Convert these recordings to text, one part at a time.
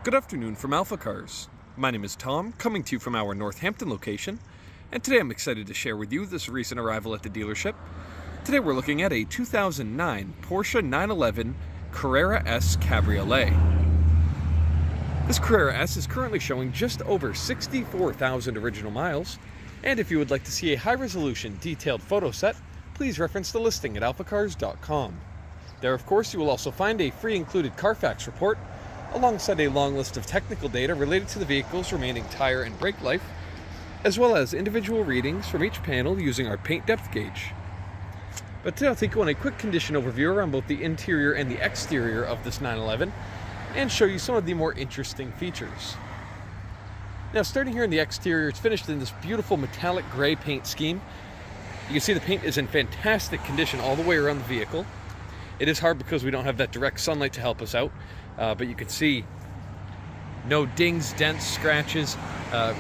Good afternoon from AlphaCars. My name is Tom, coming to you from our Northampton location, and today I'm excited to share with you this recent arrival at the dealership. Today we're looking at a 2009 Porsche 911 Carrera S Cabriolet. This Carrera S is currently showing just over 64,000 original miles, and if you would like to see a high-resolution detailed photo set, please reference the listing at alphacars.com. There, of course, you will also find a free included Carfax report, alongside a long list of technical data related to the vehicle's remaining tire and brake life, as well as individual readings from each panel using our paint depth gauge. But today I'll take you on a quick condition overview around both the interior and the exterior of this 911, and show you some of the more interesting features. Now, starting here in the exterior, it's finished in this beautiful metallic gray paint scheme. You can see the paint is in fantastic condition all the way around the vehicle. It is hard because we don't have that direct sunlight to help us out. But you can see no dings, dents, scratches,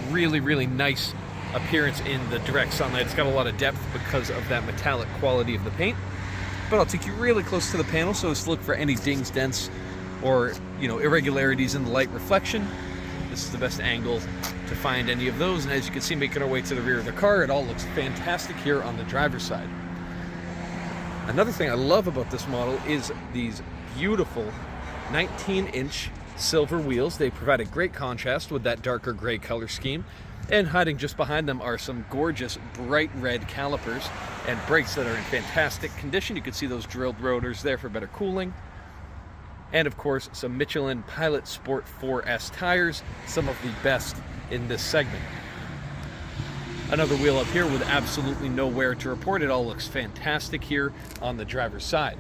really nice appearance in the direct sunlight. It's got a lot of depth because of that metallic quality of the paint. But I'll take you really close to the panel so as to look for any dings, dents, or irregularities in the light reflection. This is the best angle to find any of those, and as you can see, making our way to the rear of the car, it all looks fantastic here on the driver's side. Another thing I love about this model is these beautiful 19-inch silver wheels. They provide a great contrast with that darker gray color scheme, and hiding just behind them are some gorgeous bright red calipers and brakes that are in fantastic condition. You can see those drilled rotors there for better cooling, and of course some Michelin Pilot Sport 4S tires, some of the best in this segment. Another wheel up here with absolutely no wear to report. It all looks fantastic here on the driver's side.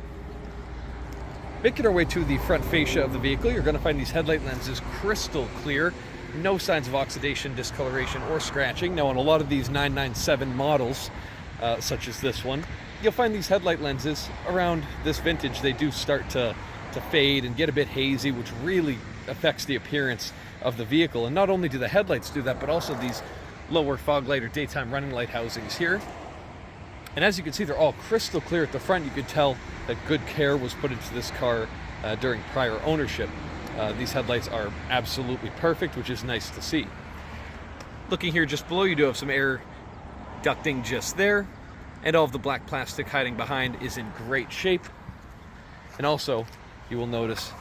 Making our way to the front fascia of the vehicle, you're going to find these headlight lenses crystal clear. No signs of oxidation, discoloration, or scratching. Now, on a lot of these 997 models, such as this one, you'll find these headlight lenses around this vintage. They do start to fade and get a bit hazy, which really affects the appearance of the vehicle. And not only do the headlights do that, but also these lower fog light or daytime running light housings here. And as you can see, they're all crystal clear at the front. You could tell that good care was put into this car during prior ownership. These headlights are absolutely perfect, which is nice to see. Looking here just below, you do have some air ducting just there, and all of the black plastic hiding behind is in great shape. And also, you will notice,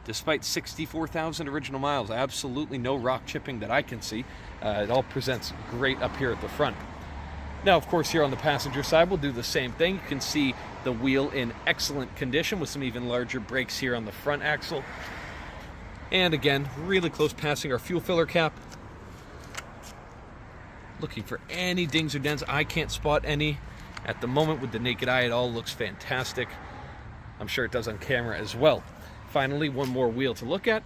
despite 64,000 original miles, absolutely no rock chipping that I can see. It all presents great up here at the front. Now, of course, here on the passenger side, we'll do the same thing. You can see the wheel in excellent condition with some even larger brakes here on the front axle. And again, really close passing our fuel filler cap. Looking for any dings or dents. I can't spot any at the moment with the naked eye. It all looks fantastic. I'm sure it does on camera as well. Finally, one more wheel to look at.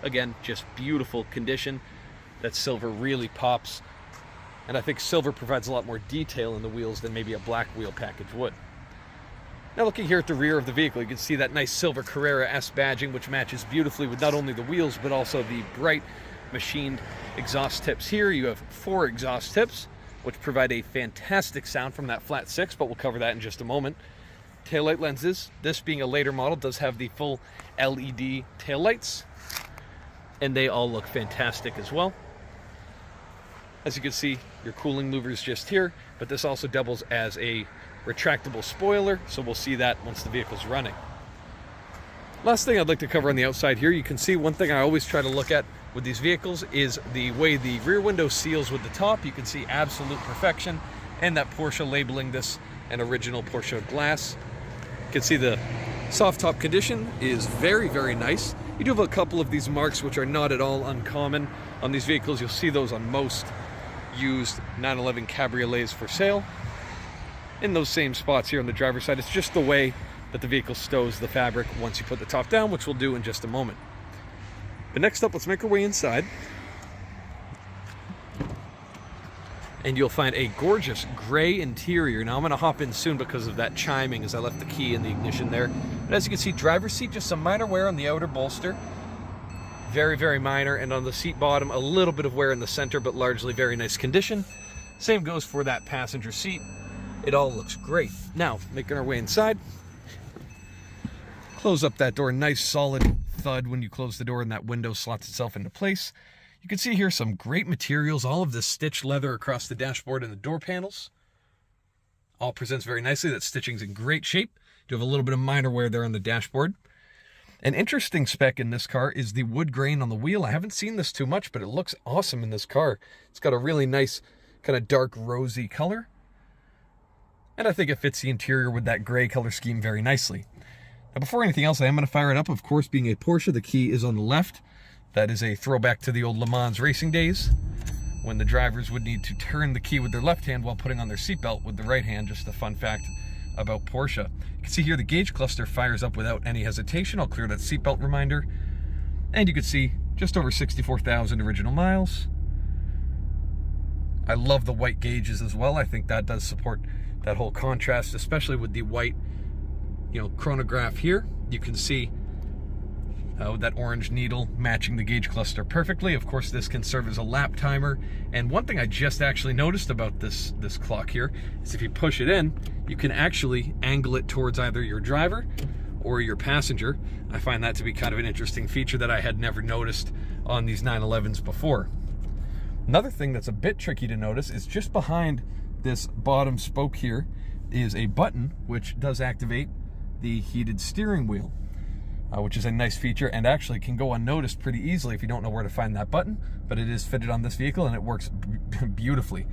Again, just beautiful condition. That silver really pops. And I think silver provides a lot more detail in the wheels than maybe a black wheel package would. Now, looking here at the rear of the vehicle, you can see that nice silver Carrera S badging, which matches beautifully with not only the wheels, but also the bright machined exhaust tips here. You have 4 exhaust tips, which provide a fantastic sound from that flat 6, but we'll cover that in just a moment. Taillight lenses, this being a later model, does have the full LED taillights, and they all look fantastic as well. As you can see, your cooling louver is just here, but this also doubles as a retractable spoiler, so we'll see that once the vehicle's running. Last thing I'd like to cover on the outside here, you can see one thing I always try to look at with these vehicles is the way the rear window seals with the top. You can see absolute perfection, and that Porsche labeling this an original Porsche glass. You can see the soft top condition is very nice. You do have a couple of these marks which are not at all uncommon on these vehicles. You'll see those on most used 911 Cabriolets for sale. In those same spots here on the driver's side, it's just the way that the vehicle stows the fabric once you put the top down, which we'll do in just a moment. But next up, let's make our way inside. And you'll find a gorgeous gray interior. Now, I'm going to hop in soon because of that chiming as I left the key in the ignition there. But as you can see, driver's seat, just some minor wear on the outer bolster. Very minor, and on the seat bottom, a little bit of wear in the center, but largely very nice condition. Same goes for that passenger seat. It all looks great. Now, making our way inside. Close up that door, nice solid thud when you close the door and that window slots itself into place. You can see here some great materials, all of this stitched leather across the dashboard and the door panels. All presents very nicely. That stitching's in great shape. You have a little bit of minor wear there on the dashboard. An interesting spec in this car is the wood grain on the wheel. I haven't seen this too much, but it looks awesome in this car. It's got a really nice kind of dark rosy color. And I think it fits the interior with that gray color scheme very nicely. Now, before anything else, I am going to fire it up. Of course, being a Porsche, the key is on the left. That is a throwback to the old Le Mans racing days, when the drivers would need to turn the key with their left hand while putting on their seatbelt with the right hand. Just a fun fact about Porsche. You can see here the gauge cluster fires up without any hesitation. I'll clear that seatbelt reminder. And you can see just over 64,000 original miles. I love the white gauges as well. I think that does support that whole contrast, especially with the white, chronograph here. You can see that orange needle matching the gauge cluster perfectly. Of course, this can serve as a lap timer. And one thing I just actually noticed about this clock here is if you push it in, you can actually angle it towards either your driver or your passenger. I find that to be kind of an interesting feature that I had never noticed on these 911s before. Another thing that's a bit tricky to notice is just behind this bottom spoke here is a button which does activate the heated steering wheel. Which is a nice feature and actually can go unnoticed pretty easily if you don't know where to find that button, but it is fitted on this vehicle and it works beautifully.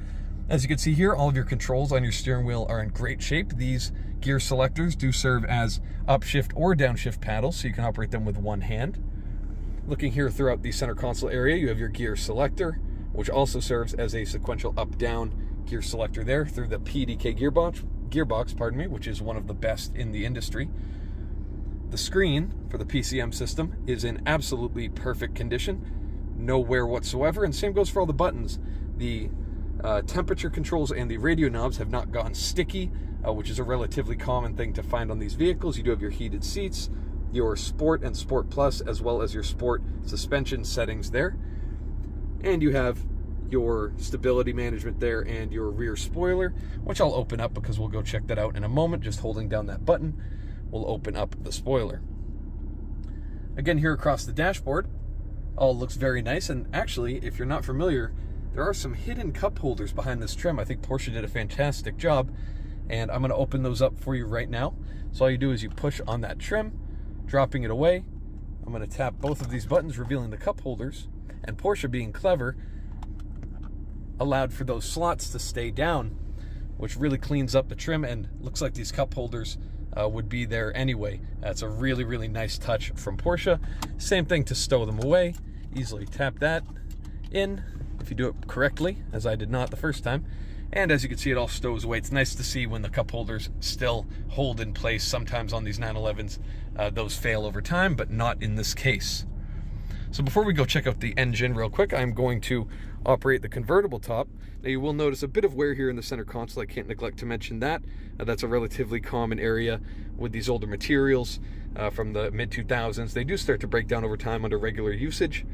As you can see here, all of your controls on your steering wheel are in great shape. These gear selectors do serve as upshift or downshift paddles, so you can operate them with one hand. Looking here throughout the center console area, you have your gear selector, which also serves as a sequential up-down gear selector there through the PDK gearbox, which is one of the best in the industry. The screen for the PCM system is in absolutely perfect condition, no wear whatsoever, and same goes for all the buttons. The temperature controls and the radio knobs have not gone sticky, which is a relatively common thing to find on these vehicles. You do have your heated seats, your Sport and Sport Plus, as well as your Sport suspension settings there. And you have your stability management there and your rear spoiler, which I'll open up because we'll go check that out in a moment. Just holding down that button will open up the spoiler. Again, here across the dashboard, all looks very nice. And actually, if you're not familiar, there are some hidden cup holders behind this trim. I think Porsche did a fantastic job, and I'm going to open those up for you right now. So all you do is you push on that trim, dropping it away. I'm going to tap both of these buttons, revealing the cup holders, and Porsche, being clever, allowed for those slots to stay down, which really cleans up the trim, and looks like these cup holders would be there anyway. That's a really, really nice touch from Porsche. Same thing to stow them away. Easily tap that in if you do it correctly, as I did not the first time. And as you can see, it all stows away. It's nice to see when the cup holders still hold in place. Sometimes on these 911s, those fail over time, but not in this case. So before we go check out the engine real quick, I'm going to operate the convertible top. Now you will notice a bit of wear here in the center console. I can't neglect to mention that. That's a relatively common area with these older materials from the mid-2000s. They do start to break down over time under regular usage,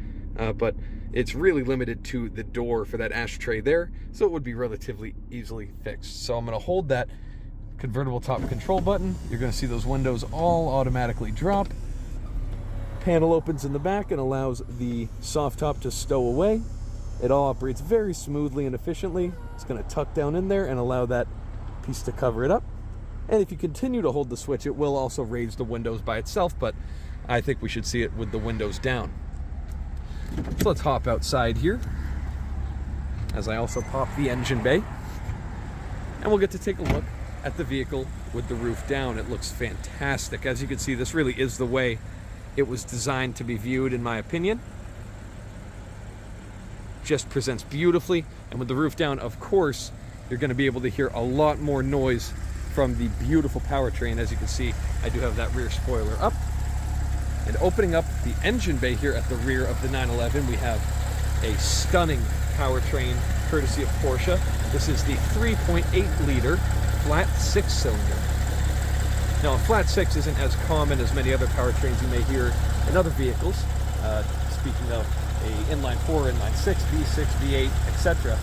but it's really limited to the door for that ashtray there, so it would be relatively easily fixed. So I'm going to hold that convertible top control button. You're going to see those windows all automatically drop. Panel opens in the back and allows the soft top to stow away. It all operates very smoothly and efficiently. It's going to tuck down in there and allow that piece to cover it up. And if you continue to hold the switch, it will also raise the windows by itself, but I think we should see it with the windows down. So let's hop outside here, as I also pop the engine bay, and we'll get to take a look at the vehicle with the roof down. It looks fantastic. As you can see, this really is the way it was designed to be viewed, in my opinion. Just presents beautifully, and with the roof down, of course, you're going to be able to hear a lot more noise from the beautiful powertrain. As you can see, I do have that rear spoiler up. And opening up the engine bay here at the rear of the 911, we have a stunning powertrain courtesy of Porsche. This is the 3.8 liter flat 6-cylinder. Now, a flat 6 isn't as common as many other powertrains you may hear in other vehicles. Speaking of a inline 4, inline 6, V6, V8, etc.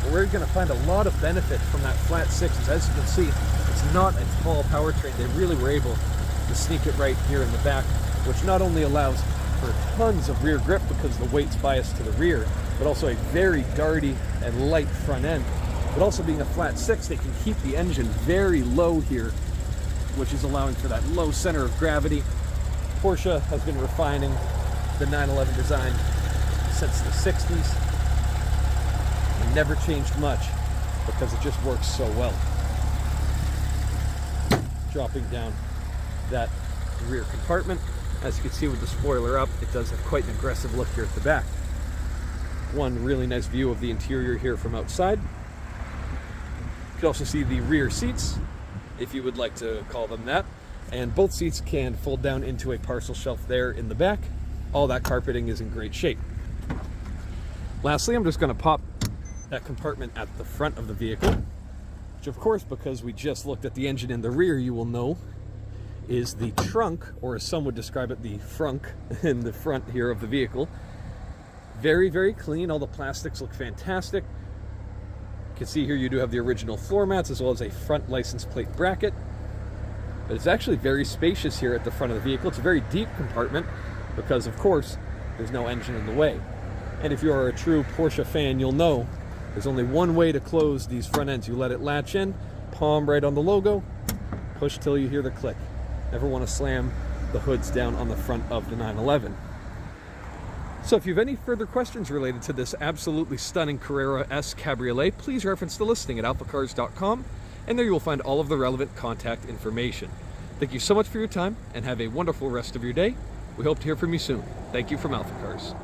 But we're going to find a lot of benefit from that flat 6. As you can see, it's not a tall powertrain. They really were able to sneak it right here in the back which not only allows for tons of rear grip because the weight's biased to the rear, but also a very darty and light front end. But also being a flat six, they can keep the engine very low here, which is allowing for that low center of gravity. Porsche has been refining the 911 design since the 60s and never changed much because it just works so well. Dropping down that rear compartment, as you can see with the spoiler up, it does have quite an aggressive look here at the back. One really nice view of the interior here from outside. You can also see the rear seats, if you would like to call them that. And both seats can fold down into a parcel shelf there in the back. All that carpeting is in great shape. Lastly, I'm just going to pop that compartment at the front of the vehicle, which of course, because we just looked at the engine in the rear, you will know is the trunk, or as some would describe it, the frunk in the front here of the vehicle. Very, very clean. All the plastics look fantastic. You can see here you do have the original floor mats as well as a front license plate bracket. But it's actually very spacious here at the front of the vehicle. It's a very deep compartment because, of course, there's no engine in the way. And if you are a true Porsche fan, you'll know there's only one way to close these front ends. You let it latch in, palm right on the logo, push till you hear the click. Never want to slam the hoods down on the front of the 911. So if you have any further questions related to this absolutely stunning Carrera S Cabriolet, please reference the listing at alphacars.com, and there you will find all of the relevant contact information. Thank you so much for your time, and have a wonderful rest of your day. We hope to hear from you soon. Thank you from AlphaCars.